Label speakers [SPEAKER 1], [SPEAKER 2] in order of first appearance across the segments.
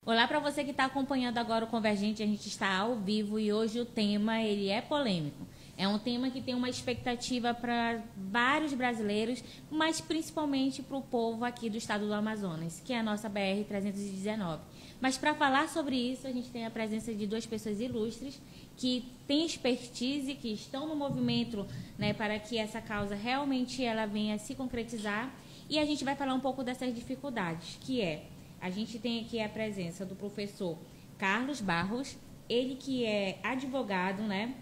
[SPEAKER 1] Olá para você que está acompanhando agora o Convergente, a gente está ao vivo e hoje o tema ele é polêmico. É um tema que tem uma expectativa para vários brasileiros, mas principalmente para o povo aqui do estado do Amazonas, que é a nossa BR-319. Mas para falar sobre isso, a gente tem a presença de duas pessoas ilustres que têm expertise, que estão no movimento, né, para que essa causa realmente ela venha se concretizar. E a gente vai falar um pouco dessas dificuldades, que é... A gente tem aqui a presença do professor Carlos Barros, ele que é advogado, né?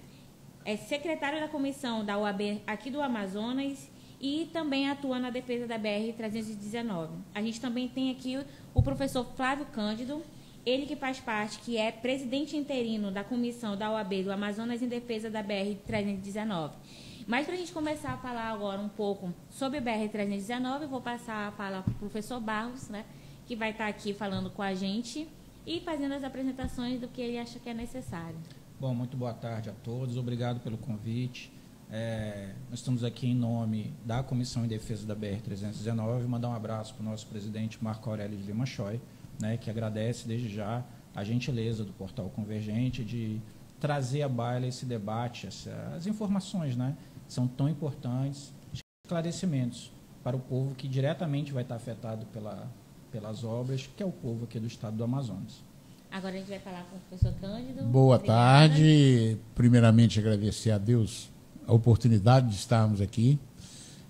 [SPEAKER 1] É secretário da comissão da OAB aqui do Amazonas e também atua na defesa da BR-319. A gente também tem aqui o professor Flávio Cândido, ele que faz parte, que é presidente interino da comissão da OAB do Amazonas em defesa da BR-319. Mas para a gente começar a falar agora um pouco sobre a BR-319, eu vou passar a fala para o professor Barros, né? Que vai estar aqui falando com a gente e fazendo as apresentações do que ele acha que é necessário.
[SPEAKER 2] Bom, muito boa tarde a todos, obrigado pelo convite. Nós estamos aqui em nome da Comissão em Defesa da BR-319, mandar um abraço para o nosso presidente Marco Aurélio de Lima Choy, né, que agradece desde já a gentileza do Portal Convergente de trazer à baila esse debate, as informações, né, são tão importantes, esclarecimentos para o povo que diretamente vai estar afetado pelas obras, que é o povo aqui do estado do Amazonas.
[SPEAKER 1] Agora a gente vai falar com o professor Cândido.
[SPEAKER 3] Boa tarde. Primeiramente, agradecer a Deus a oportunidade de estarmos aqui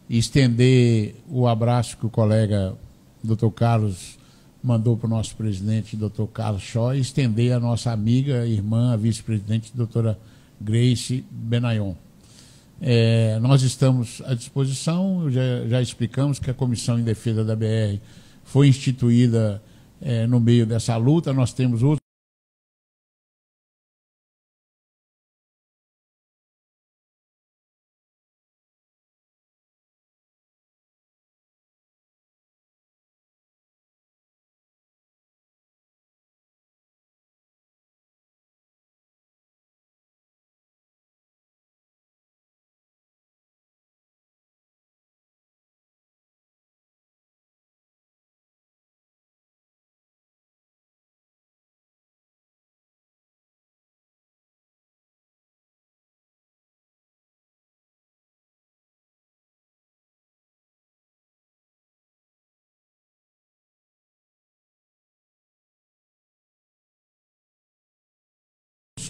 [SPEAKER 3] e estender o abraço que o colega Dr. Carlos mandou para o nosso presidente, Dr. Carlos Choy, e estender a nossa amiga, irmã, a vice-presidente, doutora Grace Benayon. Nós estamos à disposição, já explicamos que a Comissão em Defesa da BR foi instituída no meio dessa luta. Nós temos outros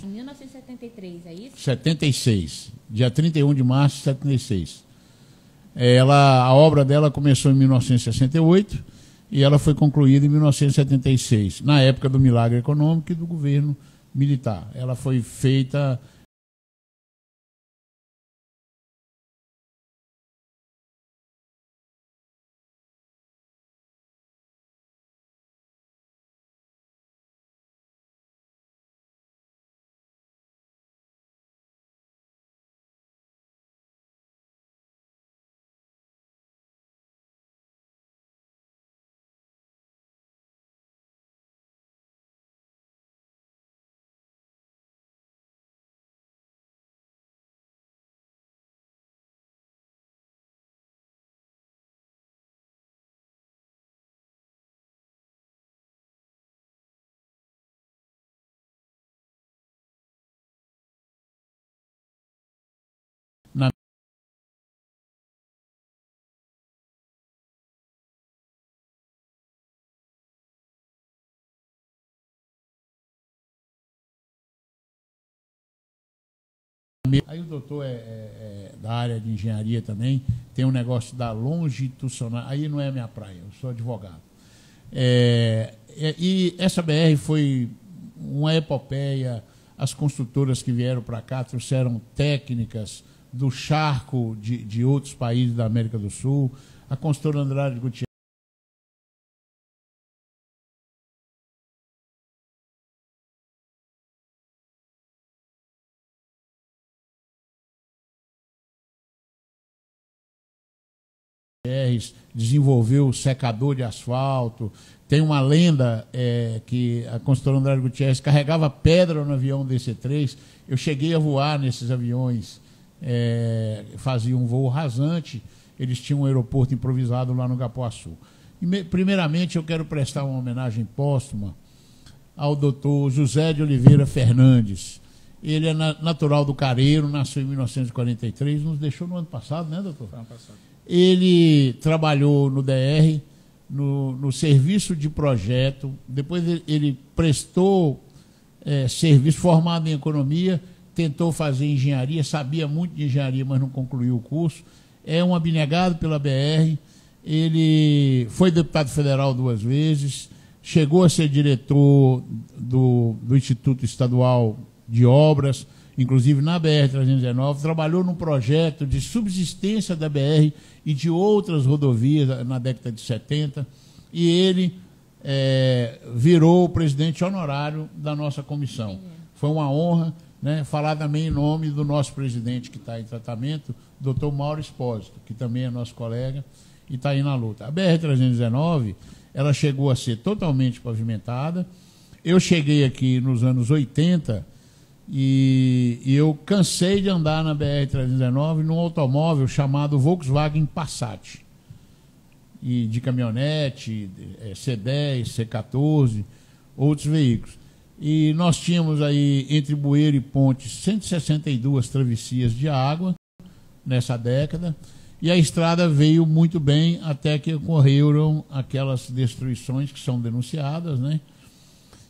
[SPEAKER 1] Em 1973, é isso?
[SPEAKER 3] 76, dia 31 de março de 76. A obra dela começou em 1968 e ela foi concluída em 1976, na época do milagre econômico e do governo militar. Ela foi feita... Aí o doutor é da área de engenharia também, tem um negócio da longitudinal, aí não é minha praia, eu sou advogado. E essa BR foi uma epopeia, as construtoras que vieram para cá trouxeram técnicas do charco de outros países da América do Sul, a construtora Andrade Gutierrez, desenvolveu o secador de asfalto. Tem uma lenda que a construtora Andrade Gutierrez carregava pedra no avião DC-3. Eu cheguei a voar nesses aviões, fazia um voo rasante. Eles tinham um aeroporto improvisado lá no Gapuaçu. Primeiramente, eu quero prestar uma homenagem póstuma ao doutor José de Oliveira Fernandes. Ele é natural do Careiro, nasceu em 1943, nos deixou no ano passado, né, doutor?
[SPEAKER 2] Ano passado.
[SPEAKER 3] Ele trabalhou no DR, no serviço de projeto, depois ele prestou serviço, formado em economia, tentou fazer engenharia, sabia muito de engenharia, mas não concluiu o curso. É um abnegado pela BR, ele foi deputado federal 2 vezes, chegou a ser diretor do Instituto Estadual de Obras, inclusive na BR-319, trabalhou num projeto de subsistência da BR e de outras rodovias na década de 70, e ele virou o presidente honorário da nossa comissão. Foi uma honra, né, falar também em nome do nosso presidente que está em tratamento, doutor Mauro Espósito, que também é nosso colega e está aí na luta. A BR-319, ela chegou a ser totalmente pavimentada. Eu cheguei aqui nos anos 80 e eu cansei de andar na BR-319 num automóvel chamado Volkswagen Passat, e de caminhonete, C10, C14, outros veículos. E nós tínhamos aí, entre Bueiro e Pontes, 162 travessias de água nessa década, e a estrada veio muito bem até que ocorreram aquelas destruições que são denunciadas, né?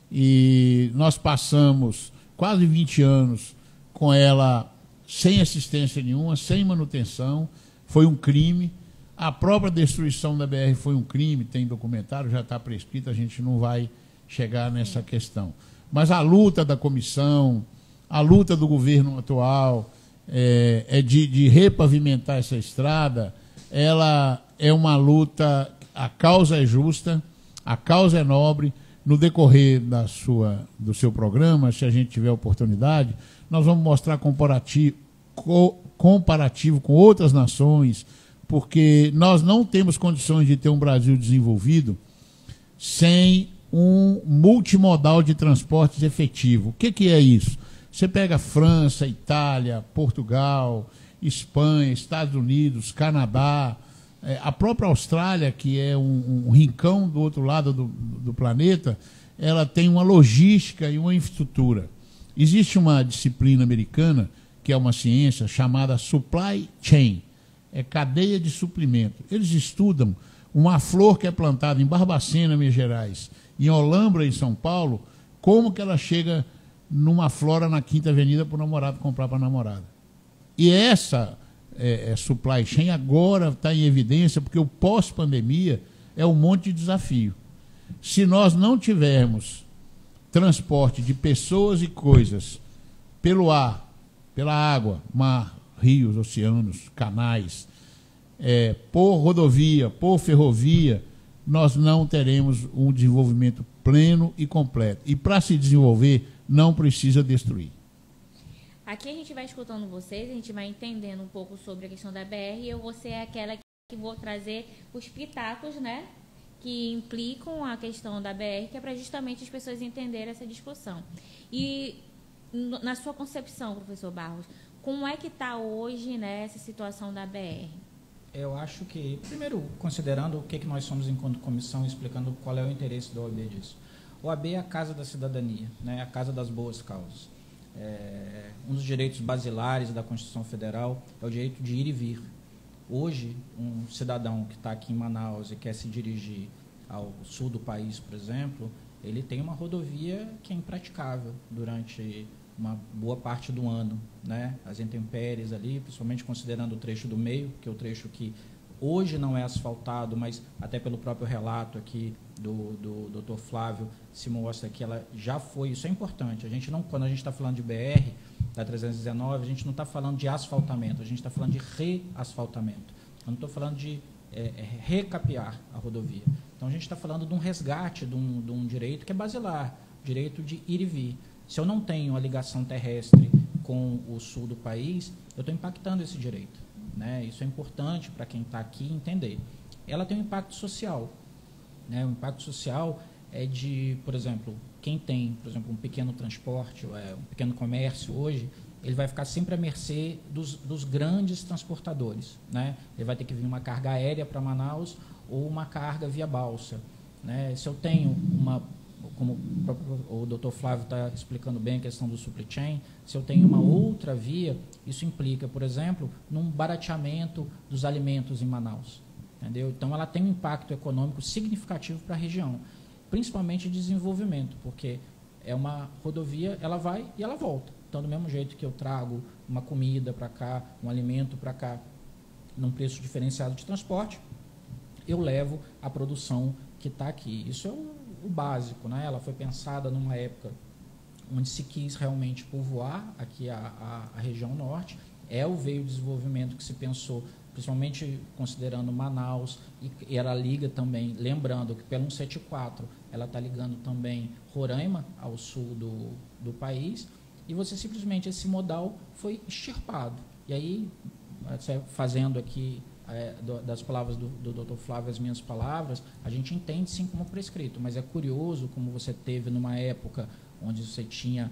[SPEAKER 3] E nós passamos quase 20 anos com ela sem assistência nenhuma, sem manutenção. Foi um crime. A própria destruição da BR foi um crime, tem documentário, já está prescrito, a gente não vai chegar nessa questão. Mas a luta da comissão, a luta do governo atual de repavimentar essa estrada, ela é uma luta, a causa é justa, a causa é nobre. No decorrer do seu programa, se a gente tiver oportunidade, nós vamos mostrar comparativo com outras nações, porque nós não temos condições de ter um Brasil desenvolvido sem um multimodal de transportes efetivo. O que é isso? Você pega França, Itália, Portugal, Espanha, Estados Unidos, Canadá, a própria Austrália, que é um rincão do outro lado do planeta, ela tem uma logística e uma infraestrutura. Existe uma disciplina americana, que é uma ciência chamada Supply Chain, é cadeia de suprimento. Eles estudam uma flor que é plantada em Barbacena, Minas Gerais, em Olambra, em São Paulo, como que ela chega numa flora na Quinta Avenida para o namorado comprar para a namorada. E essa supply chain agora está em evidência, porque o pós-pandemia é um monte de desafio. Se nós não tivermos transporte de pessoas e coisas pelo ar, pela água, mar, rios, oceanos, canais, por rodovia, por ferrovia, nós não teremos um desenvolvimento pleno e completo. E para se desenvolver, não precisa destruir.
[SPEAKER 1] Aqui a gente vai escutando vocês, a gente vai entendendo um pouco sobre a questão da BR, e eu vou ser aquela que vou trazer os pitacos, né, que implicam a questão da BR, que é para justamente as pessoas entenderem essa discussão. E na sua concepção, professor Barros, como é que está hoje, né, essa situação da BR?
[SPEAKER 2] Eu acho que, primeiro, considerando o que nós somos enquanto comissão, explicando qual é o interesse da OAB disso. A OAB é a casa da cidadania, né, a casa das boas causas. Um dos direitos basilares da Constituição Federal é o direito de ir e vir. Hoje, um cidadão que está aqui em Manaus e quer se dirigir ao sul do país, por exemplo, ele tem uma rodovia que é impraticável durante uma boa parte do ano, né? As intempéries ali, principalmente considerando o trecho do meio, que é o trecho que hoje não é asfaltado, mas até pelo próprio relato aqui do Dr. Flávio se mostra que ela já foi. Isso é importante. A gente não, quando a gente está falando de BR, da 319, a gente não está falando de asfaltamento, a gente está falando de reasfaltamento. Eu não estou falando de recapear a rodovia. Então a gente está falando de um resgate de um direito que é basilar, direito de ir e vir. Se eu não tenho a ligação terrestre com o sul do país, eu estou impactando esse direito, né? Isso é importante para quem está aqui entender. Ela tem um impacto social, né? O impacto social é de, por exemplo, quem tem, por exemplo, um pequeno transporte, um pequeno comércio hoje, ele vai ficar sempre à mercê dos grandes transportadores, né? Ele vai ter que vir uma carga aérea para Manaus ou uma carga via balsa, né? Se eu tenho como o Dr. Flávio está explicando bem a questão do supply chain, se eu tenho uma outra via, isso implica, por exemplo, num barateamento dos alimentos em Manaus. Entendeu? Então, ela tem um impacto econômico significativo para a região, principalmente de desenvolvimento, porque é uma rodovia, ela vai e ela volta. Então, do mesmo jeito que eu trago uma comida para cá, um alimento para cá, num preço diferenciado de transporte, eu levo a produção que está aqui. Isso é o básico, né? Ela foi pensada numa época onde se quis realmente povoar aqui a região norte. É o veio desenvolvimento que se pensou, principalmente considerando Manaus, e ela liga também, lembrando que pelo 174, ela está ligando também Roraima ao sul do país, e você simplesmente, esse modal foi extirpado. E aí, fazendo aqui das palavras do Dr. Flávio as minhas palavras, a gente entende sim como prescrito, mas é curioso como você teve numa época onde você tinha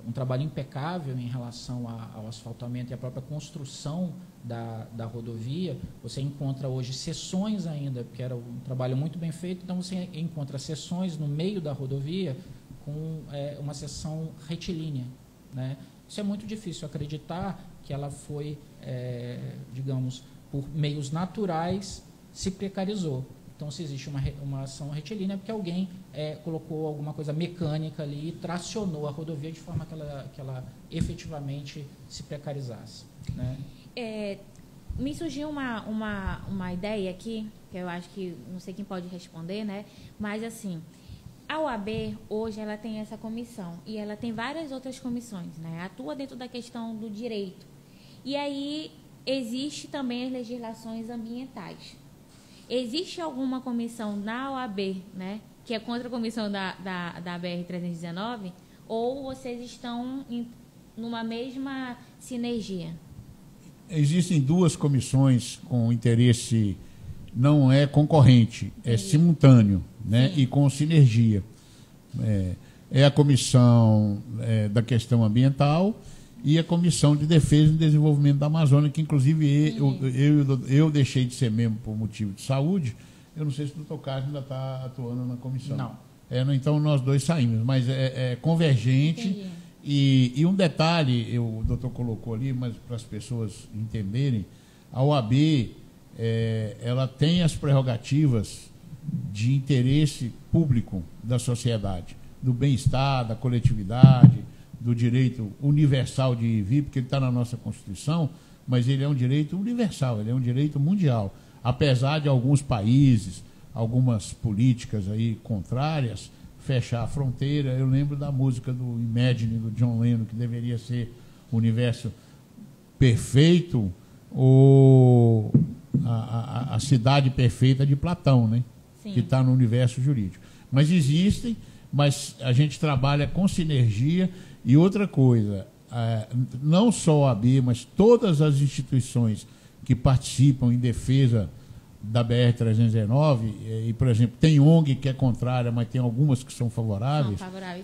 [SPEAKER 2] um trabalho impecável em relação ao asfaltamento e a própria construção da rodovia. Você encontra hoje seções ainda, porque era um trabalho muito bem feito, então você encontra seções no meio da rodovia com uma seção retilínea, né? Isso é muito difícil acreditar que ela foi, digamos, por meios naturais, se precarizou. Então, se existe uma ação retilínea, é porque alguém colocou alguma coisa mecânica ali e tracionou a rodovia de forma que ela efetivamente se precarizasse, né?
[SPEAKER 1] Me surgiu uma ideia aqui, que eu acho que não sei quem pode responder, né? Mas, assim, a OAB, hoje, ela tem essa comissão e ela tem várias outras comissões, né? Atua dentro da questão do direito. E aí, existe também as legislações ambientais. Existe alguma comissão na OAB, né, que é contra a comissão da BR-319, ou vocês estão numa mesma sinergia?
[SPEAKER 3] Existem duas comissões com interesse, não é concorrente, é simultâneo, né, e com sinergia. É a comissão da questão ambiental e a Comissão de Defesa e Desenvolvimento da Amazônia, que inclusive eu deixei de ser membro por motivo de saúde. Eu não sei se o doutor Carlos ainda está atuando na comissão.
[SPEAKER 2] Não.
[SPEAKER 3] Então nós dois saímos, mas é convergente. E um detalhe, o doutor colocou ali, mas para as pessoas entenderem, a OAB ela tem as prerrogativas de interesse público da sociedade, do bem-estar, da coletividade, do direito universal de ir e vir, porque ele está na nossa Constituição, mas ele é um direito universal, ele é um direito mundial. Apesar de alguns países, algumas políticas aí contrárias, fechar a fronteira. Eu lembro da música do Imagine, do John Lennon, que deveria ser o universo perfeito, ou a cidade perfeita de Platão, né?
[SPEAKER 1] Sim.
[SPEAKER 3] Que está no universo jurídico. Mas existem, mas a gente trabalha com sinergia. E outra coisa, não só a OAB, mas todas as instituições que participam em defesa da BR-319, e, por exemplo, tem ONG que é contrária, mas tem algumas que são favoráveis.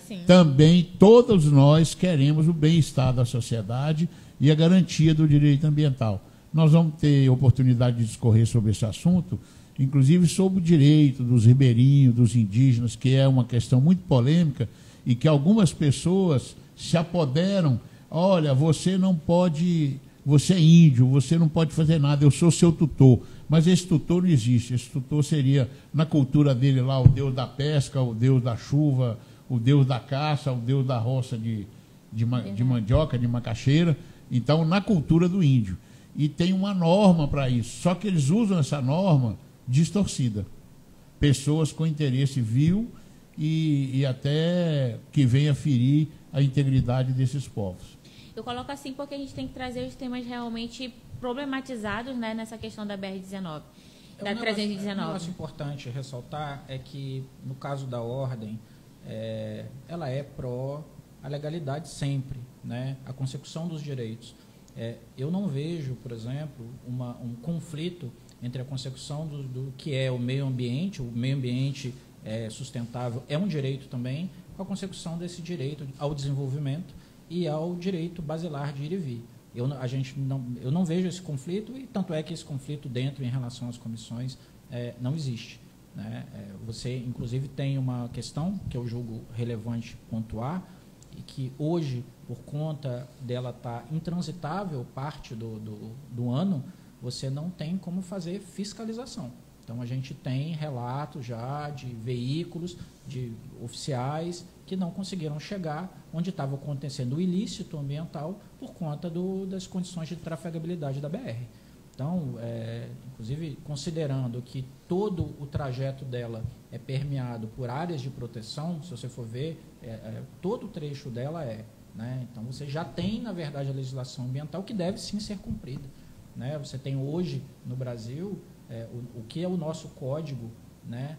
[SPEAKER 1] Sim.
[SPEAKER 3] Também todos nós queremos o bem-estar da sociedade e a garantia do direito ambiental. Nós vamos ter oportunidade de discorrer sobre esse assunto, inclusive sobre o direito dos ribeirinhos, dos indígenas, que é uma questão muito polêmica e que algumas pessoas se apoderam. Olha, você não pode, você é índio, você não pode fazer nada, eu sou seu tutor. Mas esse tutor não existe. Esse tutor seria, na cultura dele lá, o deus da pesca, o deus da chuva, o deus da caça, o deus da roça de mandioca, de macaxeira. Então, na cultura do índio. E tem uma norma para isso. Só que eles usam essa norma distorcida. Pessoas com interesse vil e até que venha ferir a integridade desses povos.
[SPEAKER 1] Eu coloco assim porque a gente tem que trazer os temas realmente problematizados, né, nessa questão da BR-19, da 319.
[SPEAKER 2] Um negócio importante ressaltar é que, no caso da ordem, ela é pró a legalidade sempre, né, a consecução dos direitos. Eu não vejo, por exemplo, um conflito entre a consecução do que é o meio ambiente sustentável é um direito também, com a consecução desse direito ao desenvolvimento e ao direito basilar de ir e vir. Eu não vejo esse conflito, e tanto é que esse conflito dentro, em relação às comissões, não existe. né? Você, inclusive, tem uma questão que eu julgo relevante pontuar, e que hoje, por conta dela estar intransitável parte do ano, você não tem como fazer fiscalização. Então, a gente tem relatos já de veículos, de oficiais que não conseguiram chegar onde estava acontecendo o ilícito ambiental por conta das condições de trafegabilidade da BR. Então, inclusive, considerando que todo o trajeto dela é permeado por áreas de proteção, se você for ver, todo o trecho dela né? Então, você já tem, na verdade, a legislação ambiental que deve sim ser cumprida, né? Você tem hoje, no Brasil, o que é o nosso código, né?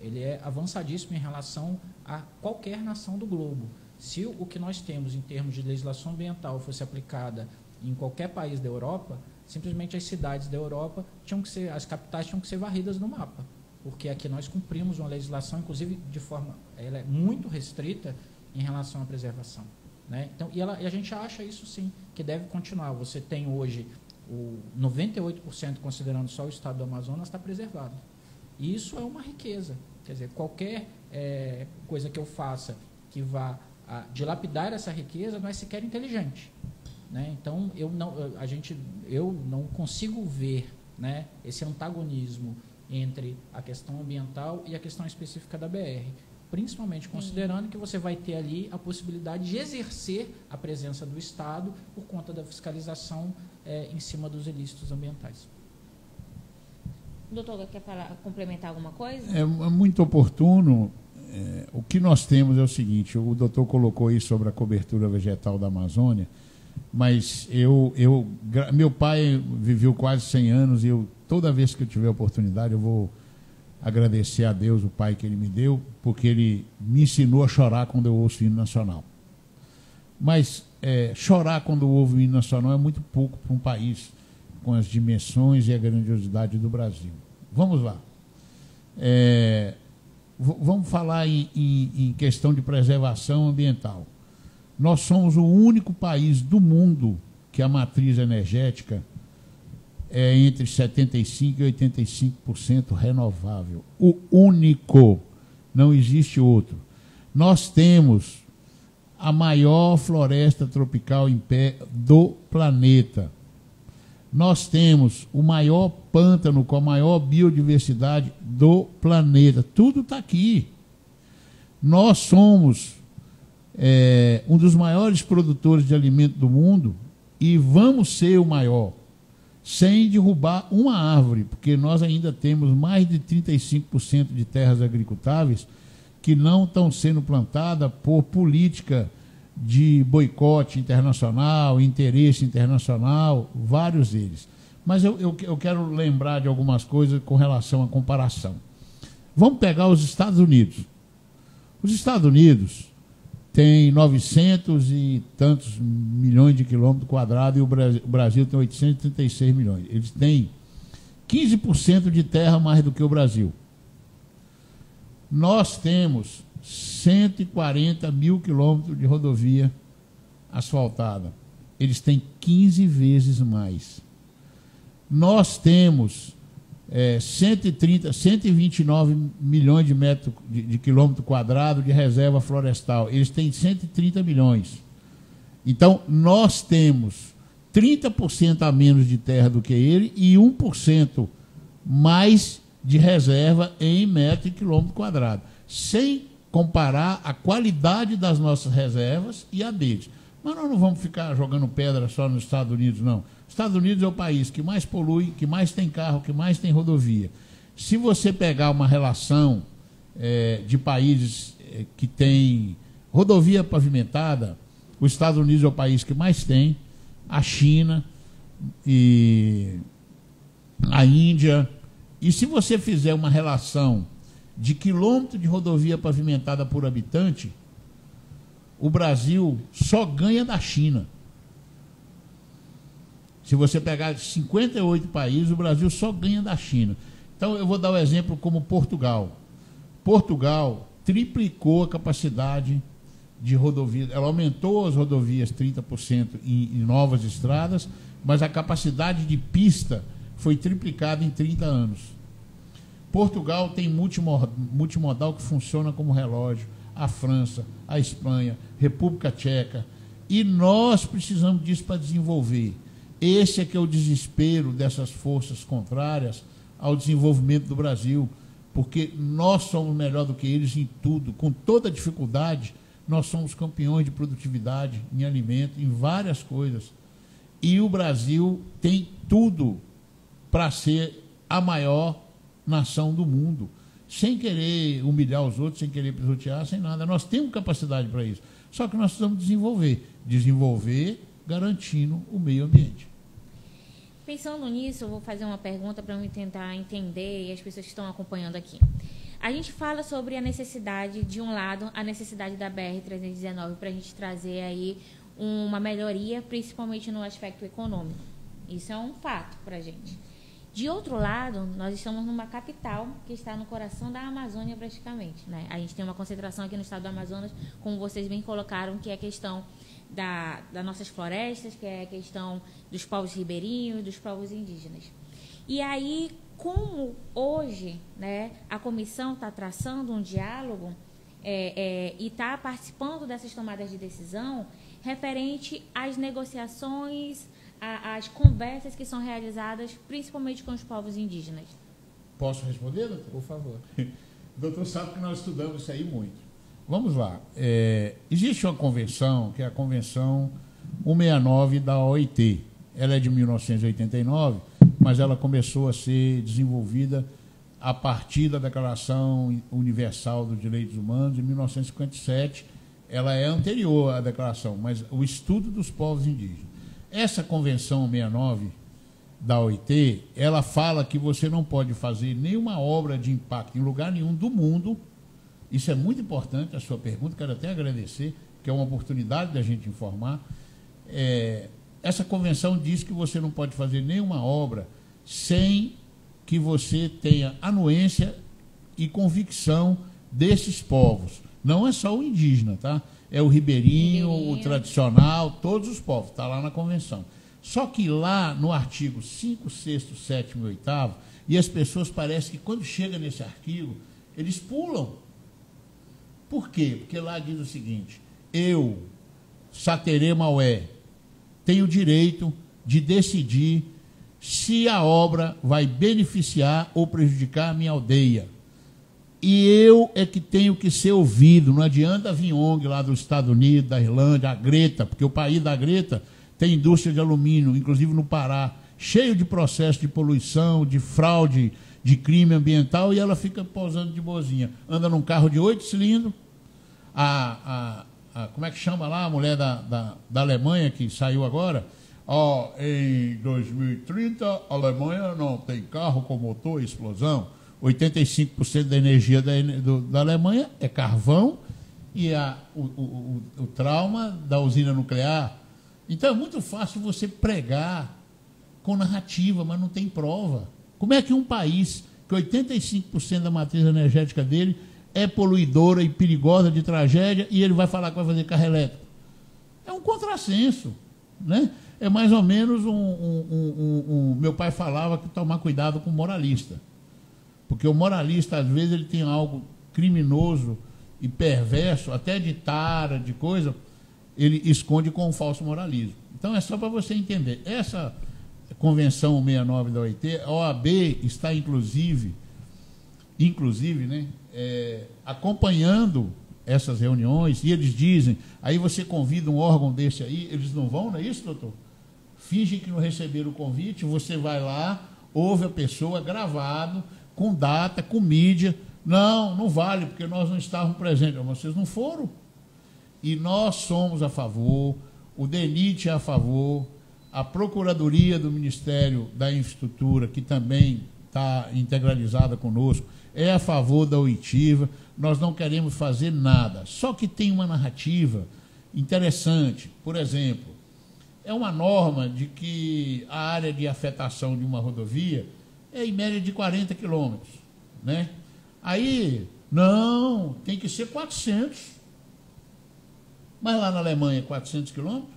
[SPEAKER 2] Ele é avançadíssimo em relação a qualquer nação do globo. Se o que nós temos em termos de legislação ambiental fosse aplicada em qualquer país da Europa, simplesmente as cidades da Europa as capitais tinham que ser varridas no mapa, porque aqui nós cumprimos uma legislação, inclusive ela é muito restrita em relação à preservação, né? Então, e a gente acha isso sim, que deve continuar. Você tem hoje o 98%, considerando só o estado do Amazonas, está preservado. E isso é uma riqueza. Quer dizer, qualquer coisa que eu faça que vá dilapidar essa riqueza não é sequer inteligente, né? Então, eu não consigo ver, né, esse antagonismo entre a questão ambiental e a questão específica da BR, principalmente considerando que você vai ter ali a possibilidade de exercer a presença do Estado por conta da fiscalização em cima dos ilícitos ambientais.
[SPEAKER 1] Doutor, quer complementar alguma coisa?
[SPEAKER 3] É muito oportuno. O que nós temos é o seguinte: o doutor colocou isso sobre a cobertura vegetal da Amazônia, mas meu pai viveu quase 100 anos e toda vez que eu tiver oportunidade eu vou agradecer a Deus o pai que ele me deu, porque ele me ensinou a chorar quando eu ouço o hino nacional. Mas chorar quando eu ouço o hino nacional é muito pouco para um país com as dimensões e a grandiosidade do Brasil. Vamos lá. Vamos falar em questão de preservação ambiental. Nós somos o único país do mundo que a matriz energética é entre 75% e 85% renovável. O único. Não existe outro. Nós temos a maior floresta tropical em pé do planeta. Nós temos o maior pântano com a maior biodiversidade do planeta. Tudo está aqui. Nós somos um dos maiores produtores de alimento do mundo e vamos ser o maior, sem derrubar uma árvore, porque nós ainda temos mais de 35% de terras agricultáveis que não estão sendo plantadas por política de boicote internacional, interesse internacional, vários deles. Mas eu quero lembrar de algumas coisas com relação à comparação. Vamos pegar os Estados Unidos. Os Estados Unidos têm 900 e tantos milhões de quilômetros quadrados e o Brasil tem 836 milhões. Eles têm 15% de terra mais do que o Brasil. Nós temos 140 mil quilômetros de rodovia asfaltada. Eles têm 15 vezes mais. Nós temos 129 milhões de metros de quilômetro quadrado de reserva florestal. Eles têm 130 milhões. Então, nós temos 30% a menos de terra do que ele e 1% mais de reserva em metro e quilômetro quadrado. Sem comparar a qualidade das nossas reservas e a deles. Mas nós não vamos ficar jogando pedra só nos Estados Unidos, não. Estados Unidos é o país que mais polui, que mais tem carro, que mais tem rodovia. Se você pegar uma relação de países que tem rodovia pavimentada, os Estados Unidos é o país que mais tem, a China e a Índia. E se você fizer uma relação de quilômetro de rodovia pavimentada por habitante, o Brasil só ganha da China. Se você pegar 58 países, o Brasil só ganha da China. Então, eu vou dar um exemplo como Portugal. Portugal triplicou a capacidade de rodovias. Ela aumentou as rodovias 30% em novas estradas, mas a capacidade de pista foi triplicada em 30 anos. Portugal tem multimodal que funciona como relógio. A França, a Espanha, República Tcheca. E nós precisamos disso para desenvolver. Esse é que é o desespero dessas forças contrárias ao desenvolvimento do Brasil, porque nós somos melhor do que eles em tudo. Com toda dificuldade, nós somos campeões de produtividade em alimento, em várias coisas. E o Brasil tem tudo para ser a maior nação do mundo, sem querer humilhar os outros, sem querer pisotear, sem nada. Nós temos capacidade para isso. Só que nós precisamos desenvolver garantindo o meio ambiente.
[SPEAKER 1] Pensando nisso, eu vou fazer uma pergunta para eu tentar entender e as pessoas que estão acompanhando aqui. A gente fala sobre a necessidade, de um lado, a necessidade da BR-319 para a gente trazer aí uma melhoria, principalmente no aspecto econômico. Isso é um fato para a gente. De outro lado, nós estamos numa capital que está no coração da Amazônia praticamente, né? A gente tem uma concentração aqui no estado do Amazonas, como vocês bem colocaram, que é a questão das nossas florestas, que é a questão dos povos ribeirinhos, dos povos indígenas. E aí, como hoje, né, a comissão está traçando um diálogo e está participando dessas tomadas de decisão referente às negociações, as conversas que são realizadas, principalmente com os povos indígenas.
[SPEAKER 3] Posso responder, doutor?
[SPEAKER 2] Por favor.
[SPEAKER 3] O doutor sabe que nós estudamos isso aí muito. Vamos lá. Existe uma convenção, que é a Convenção 169 da OIT. Ela é de 1989, mas ela começou a ser desenvolvida a partir da Declaração Universal dos Direitos Humanos, de 1957. Ela é anterior à declaração, mas o estudo dos povos indígenas. Essa Convenção 69 da OIT, ela fala que você não pode fazer nenhuma obra de impacto em lugar nenhum do mundo. Isso é muito importante, a sua pergunta, quero até agradecer, que é uma oportunidade da gente informar. Essa convenção diz que você não pode fazer nenhuma obra sem que você tenha anuência e convicção desses povos. Não é só o indígena, tá? É o ribeirinho, o tradicional, todos os povos, está lá na convenção. Só que lá no artigo 5, 6º, 7º e 8º, e as pessoas parecem que quando chega nesse artigo, eles pulam. Por quê? Porque lá diz o seguinte: eu, Saterê Maué, tenho o direito de decidir se a obra vai beneficiar ou prejudicar a minha aldeia. E eu é que tenho que ser ouvido. Não adianta vir ONG lá dos Estados Unidos, da Irlanda, a Greta, porque o país da Greta tem indústria de alumínio, inclusive no Pará, cheio de processo de poluição, de fraude, de crime ambiental, e ela fica posando de boazinha. Anda num carro de 8 cilindros, como é que chama lá a mulher da Alemanha que saiu agora? Em 2030, a Alemanha não tem carro com motor e explosão. 85% da energia da Alemanha é carvão e o trauma da usina nuclear. Então é muito fácil você pregar com narrativa, mas não tem prova. Como é que um país que 85% da matriz energética dele é poluidora e perigosa de tragédia e ele vai falar que vai fazer carro elétrico? É um contrassenso, né? É mais ou menos meu pai falava que tomar cuidado com o moralista. Porque o moralista, às vezes, ele tem algo criminoso e perverso, até de tara, de coisa, ele esconde com um falso moralismo. Então, é só para você entender. Essa Convenção 69 da OIT, a OAB está, inclusive né, acompanhando essas reuniões, e eles dizem, aí você convida um órgão desse aí, eles não vão, não é isso, doutor? Fingem que não receberam o convite, você vai lá, ouve a pessoa, gravado, com data, com mídia. Não vale, porque nós não estávamos presentes. Vocês não foram. E nós somos a favor, o DENIT é a favor, a Procuradoria do Ministério da Infraestrutura, que também está integralizada conosco, é a favor da oitiva. Nós não queremos fazer nada. Só que tem uma narrativa interessante. Por exemplo, é uma norma de que a área de afetação de uma rodovia é em média de 40 quilômetros, né? Aí, não, tem que ser 400. Mas lá na Alemanha é 400 quilômetros,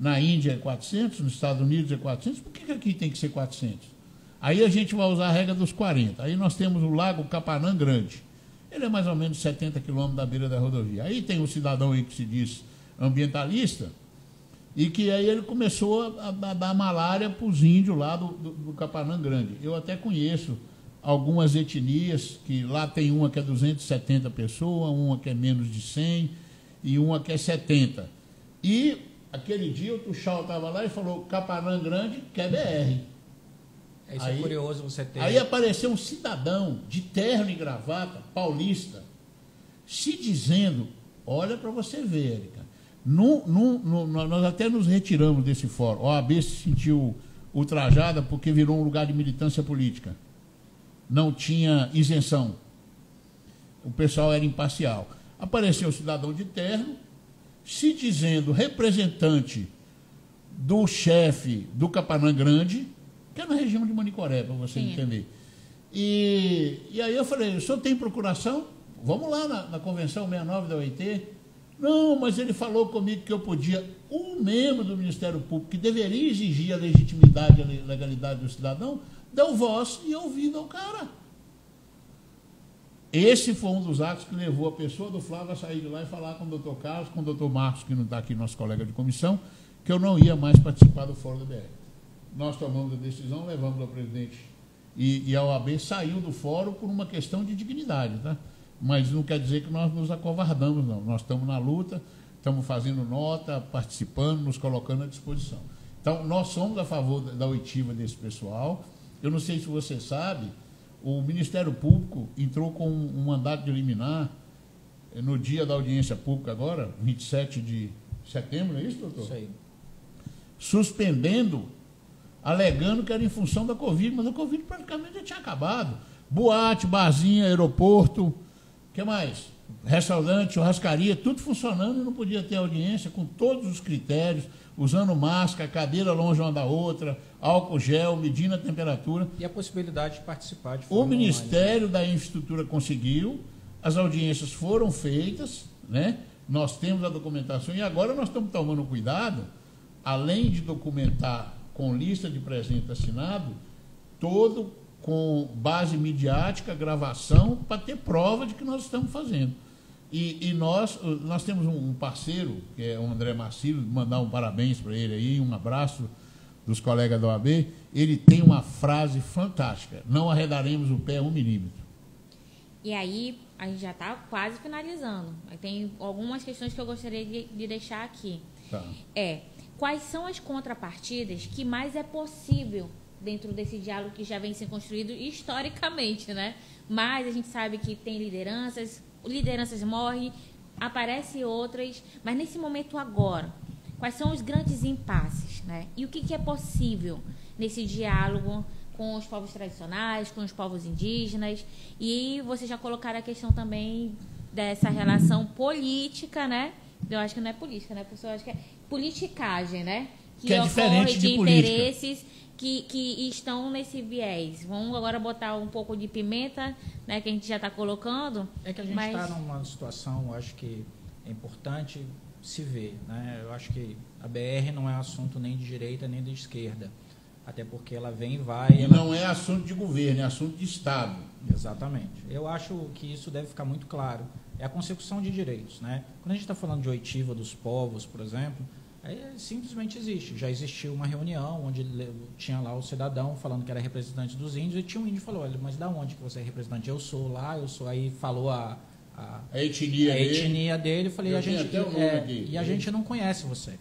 [SPEAKER 3] na Índia é 400, nos Estados Unidos é 400, por que aqui tem que ser 400? Aí a gente vai usar a regra dos 40. Aí nós temos o Lago Capanã Grande. Ele é mais ou menos 70 quilômetros da beira da rodovia. Aí tem um cidadão aí que se diz ambientalista, e que aí ele começou a dar malária para os índios lá do Capanã Grande. Eu até conheço algumas etnias, que lá tem uma que é 270 pessoas, uma que é menos de 100 e uma que é 70. E aquele dia o Tuxal estava lá e falou, Capanã Grande quer BR.
[SPEAKER 2] Isso aí, é curioso você ter.
[SPEAKER 3] Aí apareceu um cidadão de terno e gravata, paulista, se dizendo, olha para você ver, Érica, nós até nos retiramos desse fórum. A OAB se sentiu ultrajada porque virou um lugar de militância política. Não tinha isenção. O pessoal era imparcial. Apareceu um cidadão de terno, se dizendo representante do chefe do Capanã Grande, que é na região de Manicoré, para você entender. E aí eu falei, o senhor tem procuração? Vamos lá na Convenção 69 da OIT. Não, mas ele falou comigo que eu podia, um membro do Ministério Público, que deveria exigir a legitimidade e a legalidade do cidadão, deu voz e ouvido ao cara. Esse foi um dos atos que levou a pessoa do Flávio a sair de lá e falar com o doutor Carlos, com o doutor Marcos, que não está aqui, nosso colega de comissão, que eu não ia mais participar do Fórum da BR. Nós tomamos a decisão, levamos ao presidente e a OAB saiu do fórum por uma questão de dignidade, tá? Mas não quer dizer que nós nos acovardamos, não. Nós estamos na luta, estamos fazendo nota, participando, nos colocando à disposição. Então, nós somos a favor da oitiva desse pessoal. Eu não sei se você sabe, o Ministério Público entrou com um mandato de liminar no dia da audiência pública agora, 27 de setembro, é isso, doutor?
[SPEAKER 2] Isso aí.
[SPEAKER 3] Suspendendo, alegando que era em função da Covid, mas a Covid praticamente já tinha acabado. Boate, barzinho, aeroporto, o que mais? Restaurante, churrascaria, tudo funcionando e não podia ter audiência com todos os critérios, usando máscara, cadeira longe uma da outra, álcool gel, medindo a temperatura.
[SPEAKER 2] E a possibilidade de participar de forma
[SPEAKER 3] O Ministério da Infraestrutura conseguiu, as audiências foram feitas, né? Nós temos a documentação e agora nós estamos tomando cuidado, além de documentar com lista de presente assinado, todo com base midiática, gravação, para ter prova de que nós estamos fazendo. E nós temos um parceiro, que é o André Marcílio, mandar um parabéns para ele aí, um abraço dos colegas da OAB. Ele tem uma frase fantástica: não arredaremos o pé 1 milímetro.
[SPEAKER 1] E aí, a gente já está quase finalizando. Tem algumas questões que eu gostaria de deixar aqui.
[SPEAKER 3] Tá.
[SPEAKER 1] Quais são as contrapartidas que mais é possível dentro desse diálogo que já vem sendo construído historicamente, né? Mas a gente sabe que tem lideranças morrem, aparecem outras, mas nesse momento agora, quais são os grandes impasses, né? E o que é possível nesse diálogo com os povos tradicionais, com os povos indígenas? E vocês já colocaram a questão também dessa relação política, né? Eu acho que não é política, né, pessoal? Eu acho que é politicagem, né?
[SPEAKER 3] Que é diferente de
[SPEAKER 1] interesses que estão nesse viés. Vamos agora botar um pouco de pimenta, né, que a gente já está colocando.
[SPEAKER 2] É que a gente está numa situação, eu acho que é importante se ver, né? Eu acho que a BR não é assunto nem de direita nem de esquerda, até porque ela vem e vai.
[SPEAKER 3] Não é assunto de governo, é assunto de Estado.
[SPEAKER 2] Exatamente. Eu acho que isso deve ficar muito claro. É a consecução de direitos, né? Quando a gente está falando de oitiva dos povos, por exemplo, aí simplesmente existe. Já existiu uma reunião onde tinha lá o cidadão falando que era representante dos índios e tinha um índio que falou, olha, mas da onde que você é representante? Eu sou lá, eu sou. Aí falou a etnia dele. Eu falei, a gente não conhece você.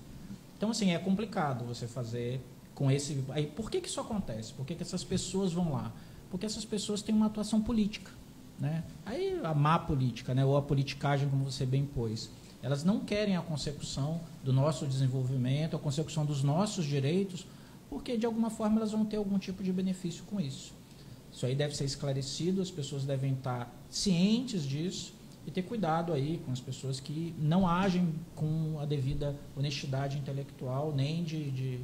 [SPEAKER 2] Então, assim, é complicado você fazer com esse... Aí, por que isso acontece? Por que essas pessoas vão lá? Porque essas pessoas têm uma atuação política, né? Aí a má política, né? Ou a politicagem, como você bem pôs. Elas não querem a consecução do nosso desenvolvimento, a consecução dos nossos direitos, porque, de alguma forma, elas vão ter algum tipo de benefício com isso. Isso aí deve ser esclarecido, as pessoas devem estar cientes disso e ter cuidado aí com as pessoas que não agem com a devida honestidade intelectual, nem de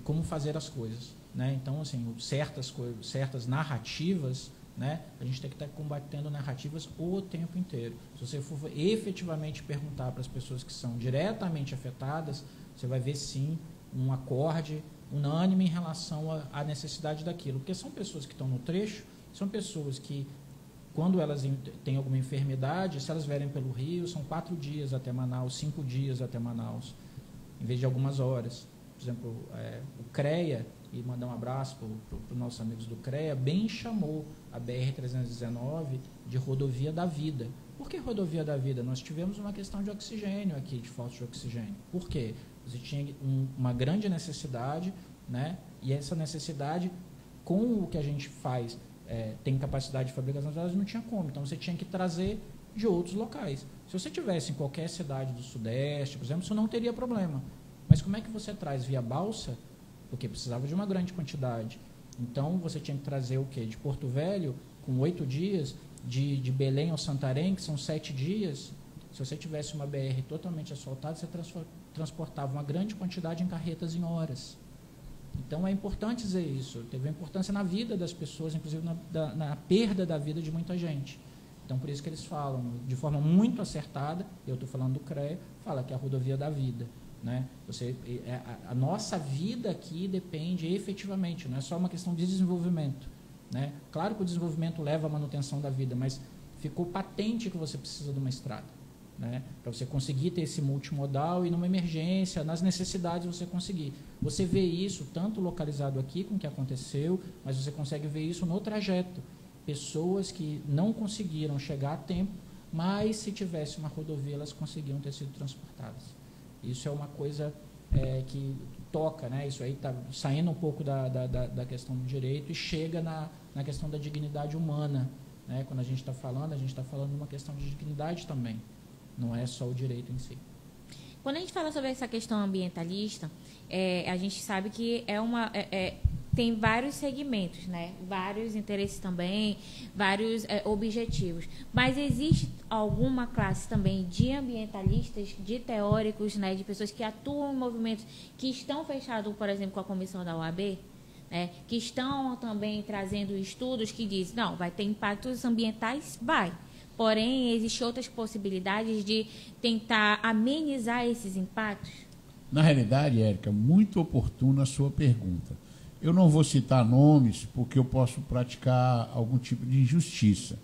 [SPEAKER 2] como fazer as coisas, né? Então, assim, certas narrativas, né? A gente tem que estar combatendo narrativas o tempo inteiro. Se você for efetivamente perguntar para as pessoas que são diretamente afetadas, você vai ver sim um acorde unânime em relação à necessidade daquilo, porque são pessoas que estão no trecho, são pessoas que, quando elas têm alguma enfermidade, se elas vierem pelo Rio, são 4 dias até Manaus, 5 dias até Manaus, em vez de algumas horas. Por exemplo, o CREA, e mandar um abraço para os nossos amigos do CREA, bem chamou a BR-319 de rodovia da vida. Por que rodovia da vida? Nós tivemos uma questão de oxigênio aqui, de falta de oxigênio. Por quê? Você tinha uma grande necessidade, né? E essa necessidade, com o que a gente faz, tem capacidade de fabricação, não tinha como. Então, você tinha que trazer de outros locais. Se você tivesse em qualquer cidade do Sudeste, por exemplo, isso não teria problema. Mas como é que você traz via balsa? Porque precisava de uma grande quantidade. Então, você tinha que trazer o quê? De Porto Velho, com 8 dias, de Belém ao Santarém, que são 7 dias. Se você tivesse uma BR totalmente asfaltada, você transportava uma grande quantidade em carretas em horas. Então, é importante dizer isso. Teve uma importância na vida das pessoas, inclusive na perda da vida de muita gente. Então, por isso que eles falam, de forma muito acertada, eu estou falando do CREA, fala que é a rodovia da vida. Né? A nossa vida aqui depende efetivamente, não é só uma questão de desenvolvimento. Né? Claro que o desenvolvimento leva à manutenção da vida, mas ficou patente que você precisa de uma estrada. Né? Para você conseguir ter esse multimodal e numa emergência, nas necessidades você conseguir. Você vê isso tanto localizado aqui com o que aconteceu, mas você consegue ver isso no trajeto. Pessoas que não conseguiram chegar a tempo, mas se tivesse uma rodovia elas conseguiam ter sido transportadas. Isso é uma coisa que toca, né? Isso aí está saindo um pouco da questão do direito e chega na questão da dignidade humana. Né? Quando a gente está falando de uma questão de dignidade também, não é só o direito em si.
[SPEAKER 1] Quando a gente fala sobre essa questão ambientalista, a gente sabe que tem vários segmentos, né? Vários interesses também, vários objetivos. Mas existe alguma classe também de ambientalistas, de teóricos, né? De pessoas que atuam em movimentos que estão fechados, por exemplo, com a comissão da OAB, né? Que estão também trazendo estudos que dizem, não, vai ter impactos ambientais? Vai. Porém, existem outras possibilidades de tentar amenizar esses impactos?
[SPEAKER 3] Na realidade, Érica, muito oportuna a sua pergunta. Eu não vou citar nomes porque eu posso praticar algum tipo de injustiça.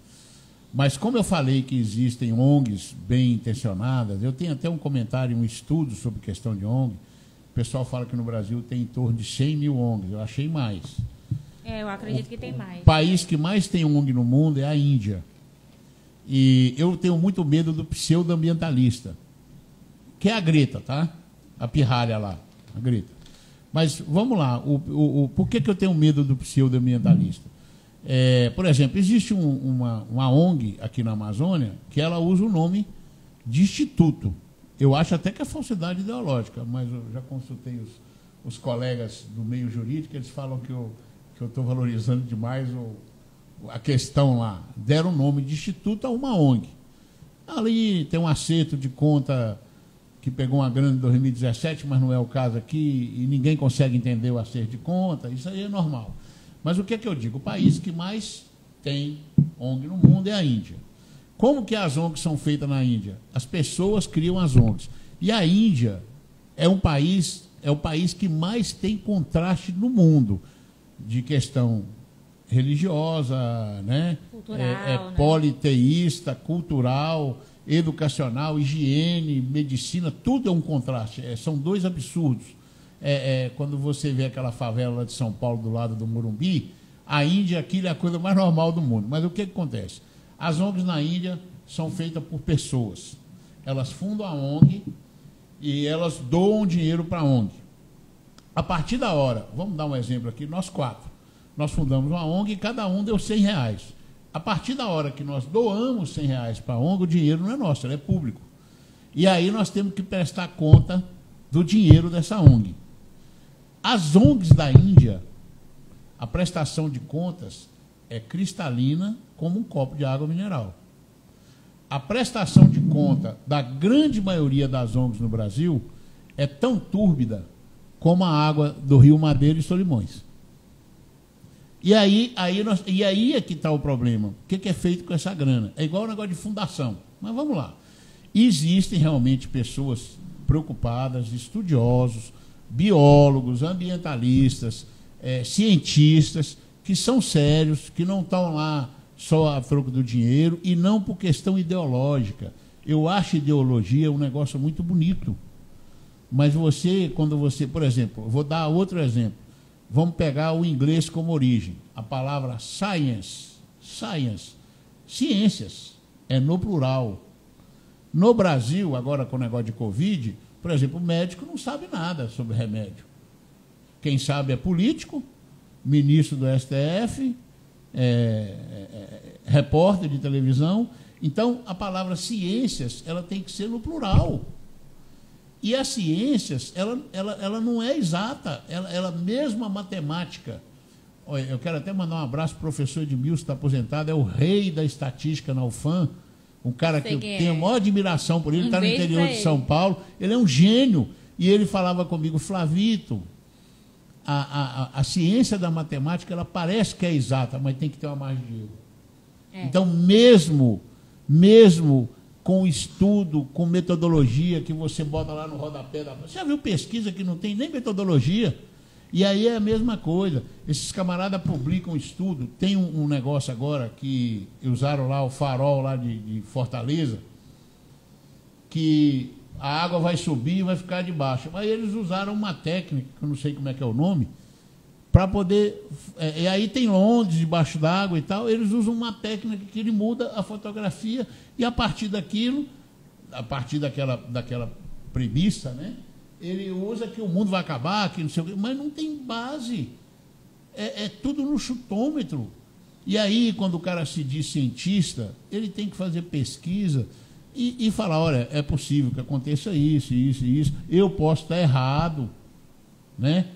[SPEAKER 3] Mas como eu falei que existem ONGs bem intencionadas, eu tenho até um comentário, um estudo sobre questão de ONG. O pessoal fala que no Brasil tem em torno de 100 mil ONGs. Eu achei mais.
[SPEAKER 1] Eu acredito que tem mais.
[SPEAKER 3] O país que mais tem ONG no mundo é a Índia. E eu tenho muito medo do pseudo-ambientalista, que é a Greta, tá? A pirralha lá, a Greta. Mas vamos lá, por que eu tenho medo do pseudo-ambientalista? Por exemplo, existe uma ONG aqui na Amazônia que ela usa o nome de instituto. Eu acho até que é falsidade ideológica, mas eu já consultei os colegas do meio jurídico, eles falam que eu estou valorizando demais a questão lá. Deram o nome de instituto a uma ONG. Ali tem um acerto de conta que pegou uma grana em 2017, mas não é o caso aqui, e ninguém consegue entender o acerto de conta, isso aí é normal. Mas o que é que eu digo? O país que mais tem ONG no mundo é a Índia. Como que as ONGs são feitas na Índia? As pessoas criam as ONGs. E a Índia é o país que mais tem contraste no mundo, de questão religiosa, né?
[SPEAKER 1] Cultural,
[SPEAKER 3] politeísta, cultural, educacional, higiene, medicina, tudo é um contraste. São dois absurdos. Quando você vê aquela favela lá de São Paulo, do lado do Morumbi, a Índia, aquilo é a coisa mais normal do mundo. Mas o que acontece? As ONGs na Índia são feitas por pessoas. Elas fundam a ONG e elas doam dinheiro para a ONG. A partir da hora, vamos dar um exemplo aqui, nós 4. Nós fundamos uma ONG e cada um deu R$100. A partir da hora que nós doamos R$100 para a ONG, o dinheiro não é nosso, ele é público. E aí nós temos que prestar conta do dinheiro dessa ONG. As ONGs da Índia, a prestação de contas é cristalina como um copo de água mineral. A prestação de conta da grande maioria das ONGs no Brasil é tão túrbida como a água do Rio Madeira e Solimões. E aí é que está o problema. O que é feito com essa grana? É igual o negócio de fundação. Mas vamos lá. Existem realmente pessoas preocupadas, estudiosos, biólogos, ambientalistas, cientistas, que são sérios, que não estão lá só a troco do dinheiro e não por questão ideológica. Eu acho ideologia um negócio muito bonito. Mas quando você, por exemplo, vou dar outro exemplo. Vamos pegar o inglês como origem. A palavra science, ciências, é no plural. No Brasil, agora com o negócio de Covid, por exemplo, o médico não sabe nada sobre remédio. Quem sabe é político, ministro do STF, repórter de televisão. Então, a palavra ciências, ela tem que ser no plural. E as ciências, ela não é exata, ela mesmo a matemática. Olha, eu quero até mandar um abraço para o professor Edmilson, que está aposentado, é o rei da estatística na UFAM, um cara que eu tenho a maior admiração por ele, está no interior de São Paulo, ele é um gênio, e ele falava comigo, Flavito, a ciência da matemática, ela parece que é exata, mas tem que ter uma margem de erro. Então, mesmo com estudo, com metodologia, que você bota lá no rodapé da... Você já viu pesquisa que não tem nem metodologia? E aí é a mesma coisa. Esses camaradas publicam estudo. Tem um negócio agora que usaram lá o farol lá de Fortaleza, que a água vai subir e vai ficar debaixo. Mas eles usaram uma técnica, que eu não sei como é que é o nome, para poder... e aí tem Londres debaixo d'água e tal, eles usam uma técnica que ele muda a fotografia e a partir daquilo, a partir daquela premissa, né, ele usa que o mundo vai acabar, que não sei o quê, mas não tem base. É tudo no chutômetro. E aí, quando o cara se diz cientista, ele tem que fazer pesquisa e falar, olha, é possível que aconteça isso, isso e isso, eu posso estar errado, né?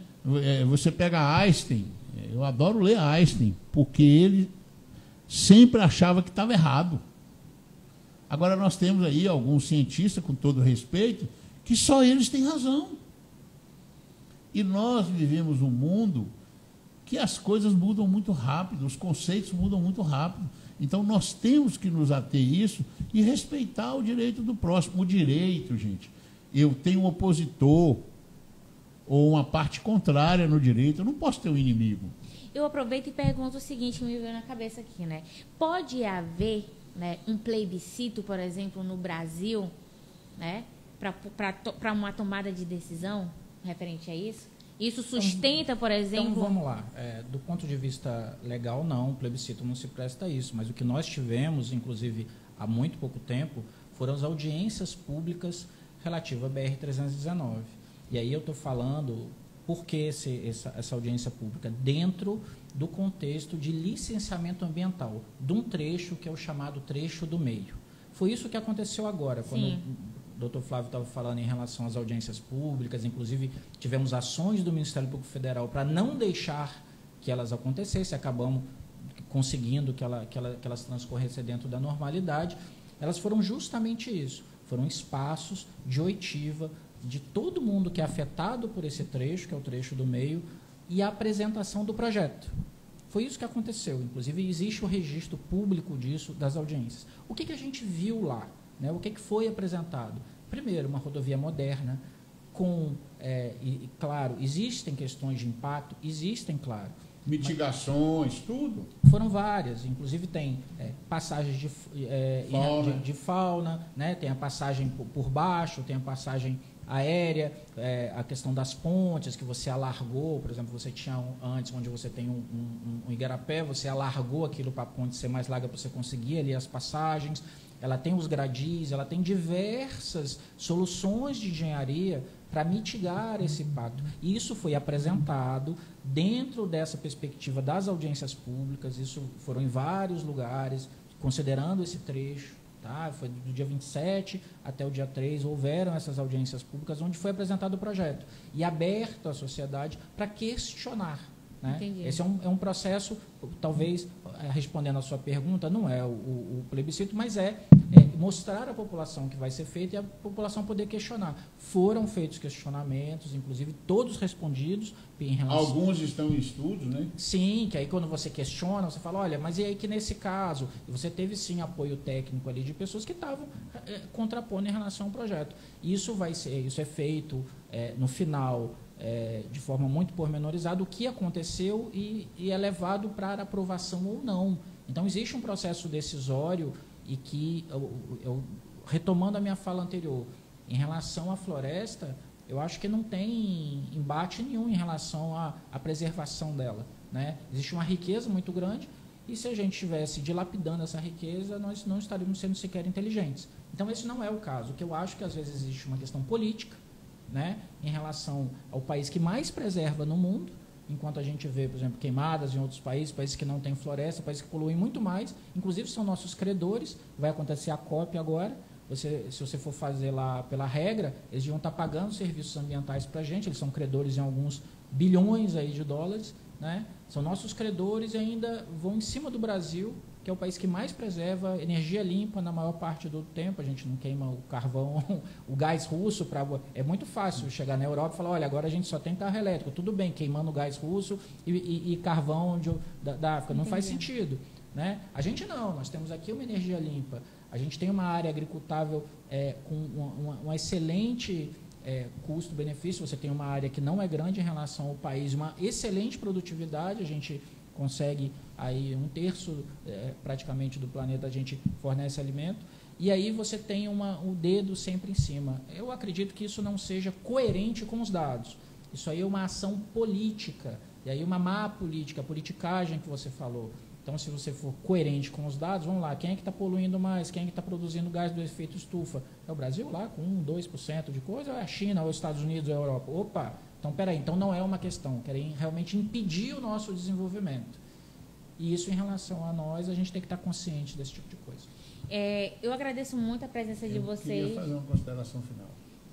[SPEAKER 3] Você pega Einstein, eu adoro ler Einstein, porque ele sempre achava que estava errado. Agora nós temos aí alguns cientistas, com todo respeito, que só eles têm razão. E nós vivemos um mundo que as coisas mudam muito rápido, os conceitos mudam muito rápido. Então nós temos que nos ater a isso e respeitar o direito do próximo. O direito, gente, eu tenho um opositor ou uma parte contrária no direito, eu não posso ter um inimigo.
[SPEAKER 1] Eu aproveito e pergunto o seguinte, que me veio na cabeça aqui, né? Pode haver, né, um plebiscito, por exemplo, no Brasil, né, para uma tomada de decisão referente a isso? Isso sustenta, por exemplo...
[SPEAKER 2] Então, vamos lá. Do ponto de vista legal, não, o plebiscito não se presta a isso, mas o que nós tivemos, inclusive, há muito pouco tempo, foram as audiências públicas relativas à BR-319. E aí eu estou falando por que essa audiência pública? Dentro do contexto de licenciamento ambiental, de um trecho que é o chamado trecho do meio. Foi isso que aconteceu agora, quando o doutor Flávio estava falando em relação às audiências públicas, inclusive tivemos ações do Ministério Público Federal para não deixar que elas acontecessem, acabamos conseguindo que elas transcorressem dentro da normalidade. Elas foram justamente isso, foram espaços de oitiva de todo mundo que é afetado por esse trecho, que é o trecho do meio, e a apresentação do projeto. Foi isso que aconteceu. Inclusive, existe o registro público disso, das audiências. O que a gente viu lá? Né? O que foi apresentado? Primeiro, uma rodovia moderna, e claro, existem questões de impacto, existem, claro.
[SPEAKER 3] Mitigações, tudo.
[SPEAKER 2] Foram várias, inclusive tem passagens de fauna, né? Tem a passagem por baixo, tem a passagem aérea, a questão das pontes que você alargou, por exemplo, você tinha antes, onde você tem um igarapé, você alargou aquilo para a ponte ser mais larga para você conseguir ali as passagens. Ela tem os gradis, ela tem diversas soluções de engenharia para mitigar esse impacto. E isso foi apresentado dentro dessa perspectiva das audiências públicas, isso foram em vários lugares, considerando esse trecho. Tá? Foi do dia 27 até o dia 3, houveram essas audiências públicas onde foi apresentado o projeto e aberto à sociedade para questionar. Né? Esse é um processo, talvez, respondendo à sua pergunta, não é o plebiscito, mas é mostrar à população que vai ser feito e a população poder questionar. Foram feitos questionamentos, inclusive todos respondidos. Em relação...
[SPEAKER 3] Alguns estão em estudo, né?
[SPEAKER 2] Sim, que aí quando você questiona, você fala, olha, mas e aí que nesse caso? E você teve sim apoio técnico ali de pessoas que estavam contrapondo em relação ao projeto. Isso é feito no final de forma muito pormenorizada o que aconteceu e é levado para aprovação ou não. Então, existe um processo decisório e que, retomando a minha fala anterior, em relação à floresta, eu acho que não tem embate nenhum em relação à preservação dela, né? Existe uma riqueza muito grande e se a gente estivesse dilapidando essa riqueza, nós não estaríamos sendo sequer inteligentes. Então, esse não é o caso. O que eu acho que, às vezes, existe uma questão política, né, em relação ao país que mais preserva no mundo, enquanto a gente vê, por exemplo, queimadas em outros países que não têm floresta, países que poluem muito mais, inclusive são nossos credores, vai acontecer a COP agora, se você for fazer lá pela regra, eles deviam estar pagando serviços ambientais para a gente, eles são credores em alguns bilhões aí de dólares, né? São nossos credores e ainda vão em cima do Brasil, que é o país que mais preserva energia limpa na maior parte do tempo. A gente não queima o carvão, o gás russo. É muito fácil chegar na Europa e falar, olha, agora a gente só tem carro elétrico. Tudo bem, queimando gás russo e carvão da África. Não
[SPEAKER 1] Entendi.
[SPEAKER 2] faz sentido, né? A gente não, nós temos aqui uma energia limpa. A gente tem uma área agricultável com um excelente custo-benefício. Você tem uma área que não é grande em relação ao país, uma excelente produtividade. A gente consegue aí 1/3 praticamente do planeta, a gente fornece alimento, e aí você tem o dedo sempre em cima. Eu acredito que isso não seja coerente com os dados. Isso aí é uma ação política, e aí uma má política, a politicagem que você falou. Então, se você for coerente com os dados, vamos lá, quem é que está poluindo mais? Quem é que está produzindo gás do efeito estufa? É o Brasil lá, com 2% de coisa, ou é a China, ou os Estados Unidos, ou a Europa? Opa! Então, peraí, então não é uma questão, querem realmente impedir o nosso desenvolvimento. E isso, em relação a nós, a gente tem que estar consciente desse tipo de coisa.
[SPEAKER 1] Eu agradeço muito a presença de vocês.
[SPEAKER 3] Eu queria fazer uma consideração final.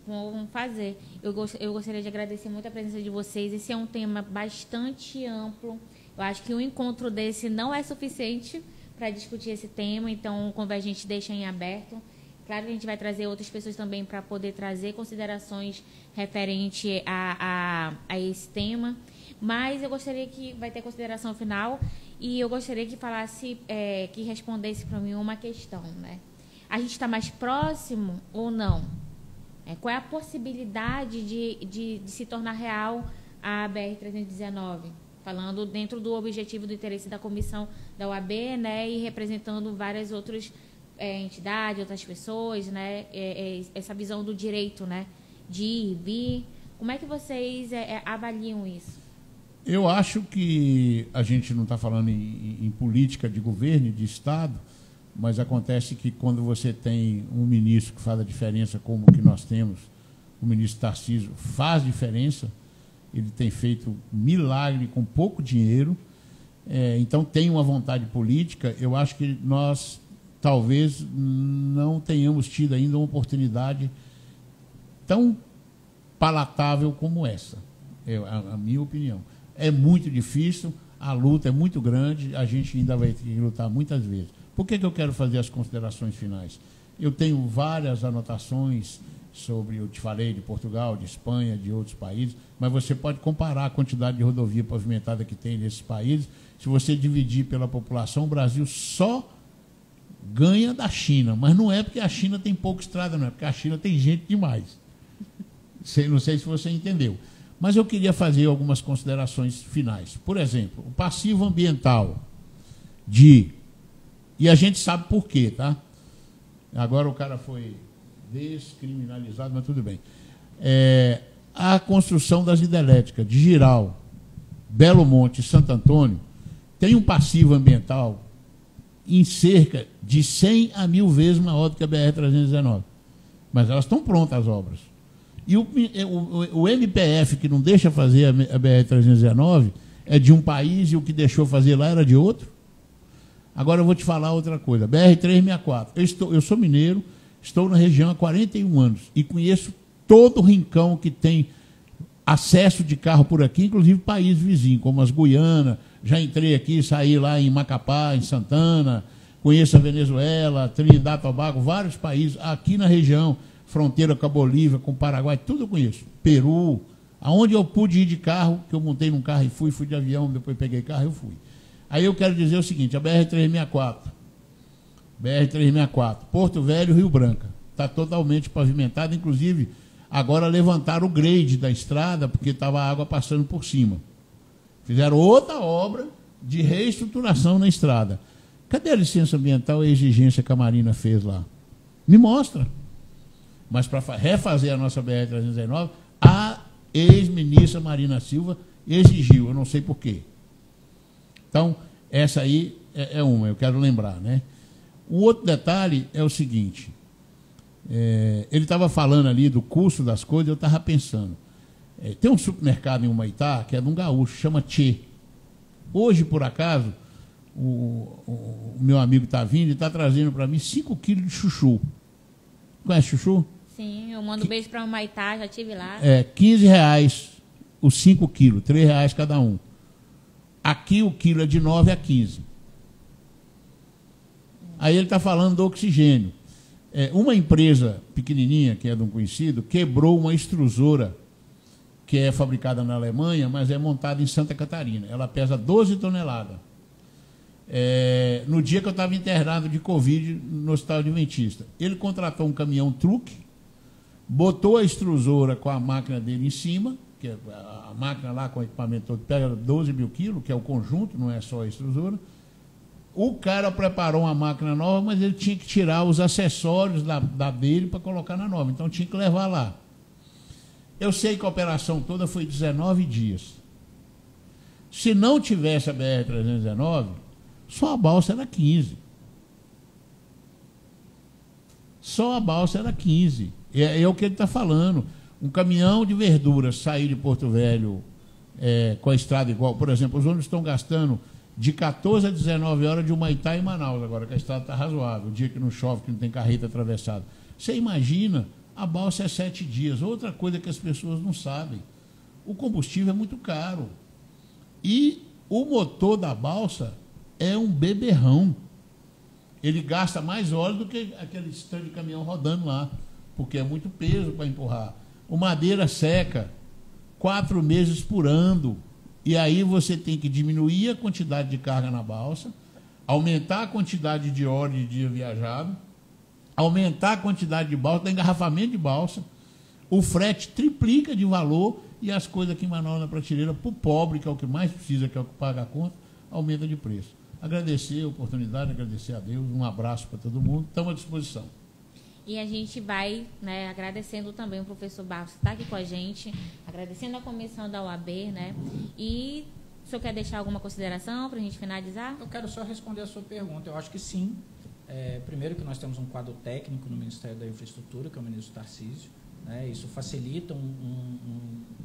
[SPEAKER 1] Vamos fazer. Eu gostaria de agradecer muito a presença de vocês. Esse é um tema bastante amplo. Eu acho que um encontro desse não é suficiente para discutir esse tema, então o Convergente deixa em aberto. Claro que a gente vai trazer outras pessoas também para poder trazer considerações referente a esse tema, mas eu gostaria que vai ter consideração final e eu gostaria que falasse, que respondesse para mim uma questão, né? A gente está mais próximo ou não? Qual é a possibilidade de se tornar real a BR-319? Falando dentro do objetivo do interesse da comissão da OAB, né, e representando várias outras entidades, outras pessoas, né, essa visão do direito, né, de ir, vir. Como é que vocês avaliam isso?
[SPEAKER 3] Eu acho que a gente não está falando em política de governo e de Estado, mas acontece que quando você tem um ministro que faz a diferença, como o que nós temos, o ministro Tarcísio faz diferença, ele tem feito milagre com pouco dinheiro, então tem uma vontade política. Eu acho que nós talvez não tenhamos tido ainda uma oportunidade tão palatável como essa, a minha opinião. É muito difícil, a luta é muito grande, a gente ainda vai ter que lutar muitas vezes. Por que eu quero fazer as considerações finais? Eu tenho várias anotações sobre, eu te falei, de Portugal, de Espanha, de outros países, mas você pode comparar a quantidade de rodovia pavimentada que tem nesses países. Se você dividir pela população, o Brasil só ganha da China, mas não é porque a China tem pouca estrada, não é porque a China tem gente demais. Não sei se você entendeu. Mas eu queria fazer algumas considerações finais. Por exemplo, o passivo ambiental e a gente sabe por quê, tá? Agora o cara foi descriminalizado, mas tudo bem. A construção das hidrelétricas de Giral, Belo Monte e Santo Antônio tem um passivo ambiental em cerca de 100 a 1000 vezes maior do que a BR-319. Mas elas estão prontas, as obras. E o MPF, que não deixa fazer a BR-319, é de um país e o que deixou fazer lá era de outro. Agora eu vou te falar outra coisa. BR-364. Eu sou mineiro, estou na região há 41 anos e conheço todo o rincão que tem acesso de carro por aqui, inclusive países vizinhos, como as Guianas. Já entrei aqui, saí lá em Macapá, em Santana, conheço a Venezuela, Trinidad e Tobago, vários países aqui na região, fronteira com a Bolívia, com o Paraguai, tudo eu conheço. Peru, aonde eu pude ir de carro, que eu montei num carro e fui de avião, depois peguei carro, eu fui. Aí eu quero dizer o seguinte, a BR-364, Porto Velho, Rio Branco, está totalmente pavimentada, inclusive Agora levantaram o grade da estrada porque estava a água passando por cima. Fizeram outra obra de reestruturação na estrada. Cadê a licença ambiental e a exigência que a Marina fez lá? Me mostra. Mas para refazer a nossa BR-319, a ex-ministra Marina Silva exigiu, eu não sei por quê. Então, essa aí é uma, eu quero lembrar, né? O outro detalhe é o seguinte, ele estava falando ali do custo das coisas, eu estava pensando, tem um supermercado em Humaitá, que é de um gaúcho, chama Tchê. Hoje, por acaso, o meu amigo está vindo e está trazendo para mim 5 quilos de chuchu. Conhece chuchu?
[SPEAKER 1] Sim, eu mando um beijo para o Humaitá, já estive lá.
[SPEAKER 3] R$15 os 5 quilos, R$3 cada um. Aqui o quilo é de 9 a 15. Aí ele está falando do oxigênio. Uma empresa pequenininha, que é de um conhecido, quebrou uma extrusora que é fabricada na Alemanha, mas é montada em Santa Catarina. Ela pesa 12 toneladas. No dia que eu estava internado de Covid no Hospital Adventista, ele contratou um caminhão-truque, botou a extrusora com a máquina dele em cima, que é a máquina lá com o equipamento todo pega 12 mil quilos, que é o conjunto, não é só a extrusora. O cara preparou uma máquina nova, mas ele tinha que tirar os acessórios da dele para colocar na nova, então tinha que levar lá. Eu sei que a operação toda foi 19 dias. Se não tivesse a BR-319, só a balsa era 15. Só a balsa era 15. É o que ele está falando. Um caminhão de verduras sair de Porto Velho com a estrada igual. Por exemplo, os ônibus estão gastando de 14 a 19 horas de Humaitá e Manaus, agora que a estrada está razoável, o dia que não chove, que não tem carreta atravessada. Você imagina, a balsa é 7 dias. Outra coisa que as pessoas não sabem, o combustível é muito caro. E o motor da balsa é um beberrão. Ele gasta mais óleo do que aquele stand de caminhão rodando lá, porque é muito peso para empurrar. O madeira seca 4 meses por ano. E aí você tem que diminuir a quantidade de carga na balsa, aumentar a quantidade de hora de dia viajado, aumentar a quantidade de balsa, engarrafamento de balsa, o frete triplica de valor e as coisas aqui em Manaus na prateleira, para o pobre, que é o que mais precisa, que é o que paga a conta, aumenta de preço. Agradecer a oportunidade, agradecer a Deus, um abraço para todo mundo, estamos à disposição.
[SPEAKER 1] E a gente vai, né, agradecendo também o professor Barros que está aqui com a gente, agradecendo a comissão da UAB, né? E o senhor quer deixar alguma consideração para a gente finalizar?
[SPEAKER 2] Eu quero só responder a sua pergunta. Eu acho que sim. Primeiro que nós temos um quadro técnico no Ministério da Infraestrutura, que é o ministro Tarcísio, né? Isso facilita um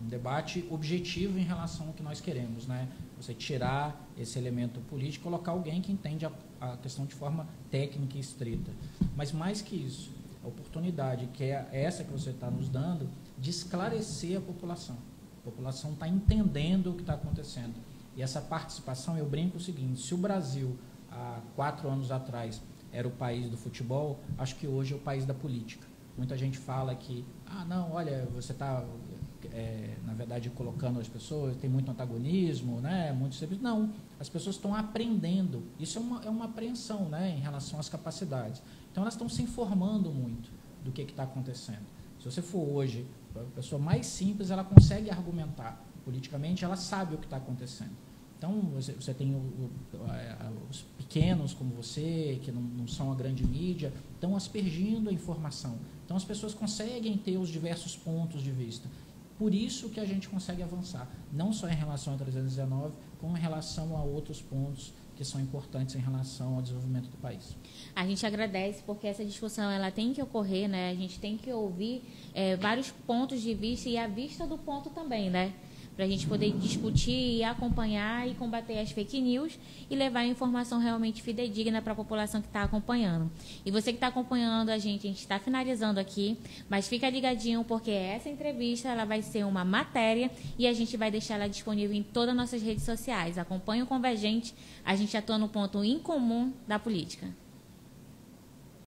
[SPEAKER 2] debate objetivo em relação ao que nós queremos, né? Você tirar esse elemento político e colocar alguém que entende a questão de forma técnica e estrita. Mas mais que isso, a oportunidade que é essa que você está nos dando de esclarecer a população. A população está entendendo o que está acontecendo. E essa participação, eu brinco o seguinte, se o Brasil, há 4 anos atrás, era o país do futebol, acho que hoje é o país da política. Muita gente fala que, não, olha, você está, na verdade, colocando as pessoas, tem muito antagonismo, né, muito serviço. Não, as pessoas estão aprendendo. Isso é uma apreensão, né, em relação às capacidades. Então, elas estão se informando muito do que está acontecendo. Se você for hoje, a pessoa mais simples, ela consegue argumentar politicamente, ela sabe o que está acontecendo. Então, você tem os pequenos como você, que não são a grande mídia, estão aspergindo a informação. Então, as pessoas conseguem ter os diversos pontos de vista. Por isso que a gente consegue avançar, não só em relação a 319, como em relação a outros pontos que são importantes em relação ao desenvolvimento do país.
[SPEAKER 1] A gente agradece porque essa discussão ela tem que ocorrer, né? A gente tem que ouvir vários pontos de vista e a vista do ponto também, né? Para a gente poder discutir, acompanhar e combater as fake news e levar a informação realmente fidedigna para a população que está acompanhando. E você que está acompanhando a gente está finalizando aqui, mas fica ligadinho porque essa entrevista ela vai ser uma matéria e a gente vai deixar ela disponível em todas as nossas redes sociais. Acompanhe o Convergente, a gente atua no ponto incomum da política.